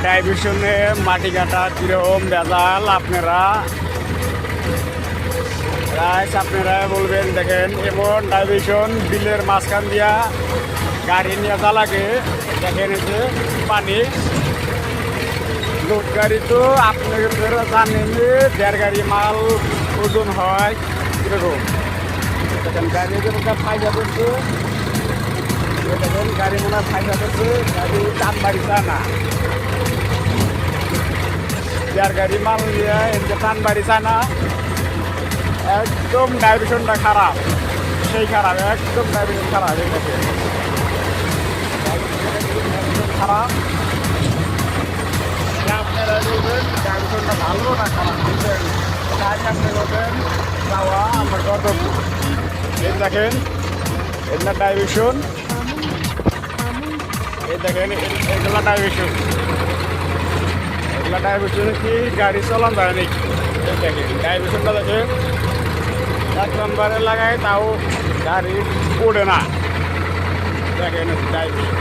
ডাইভিশনে মাটি কাটা কিরকম ভেজাল আপনারা বলবেন। দেখেন এমন ডাইভিশন বিলের মাঝখান দিয়া গাড়ি নিয়ে লাগে। দেখেন যে পানি লোড গাড়ি তো আপনারা জানেন যে 1.5 গাড়ি মাল ওজন হয় কিরকম। দেখেন গাড়ি ফায়দা করছে, দেখেন গাড়ি মনে হয় ফায়দা করছে, গাড়ি টান বাড়িছে না। 1.5 গাড়ি মাল নিয়ে এদিকে টান বাড়িছে না। একদম ডাইভিশনটা খারাপ, সেই খারাপ, একদম ডাইভিশন খারাপ। এটাকে খারাপ আপনারা বলবেন ডাইভিশনটা ভালো না খারাপ, বুঝলেন? তাই আপনি বলবেন যাওয়া আমার কতটুকু। এই দেখেন এগুলা ডাইভিশন, এই দেখেন এগুলা ডাইভিশন, এগুলা ডাইভিশনে কি গাড়ি চালান যায় নাকি? এই দেখেন ডাইভিশনটা দেখেন 1 নম্বরে লাগায় তাও গাড়ি ওঠে না। দেখেন ডাইভিশন।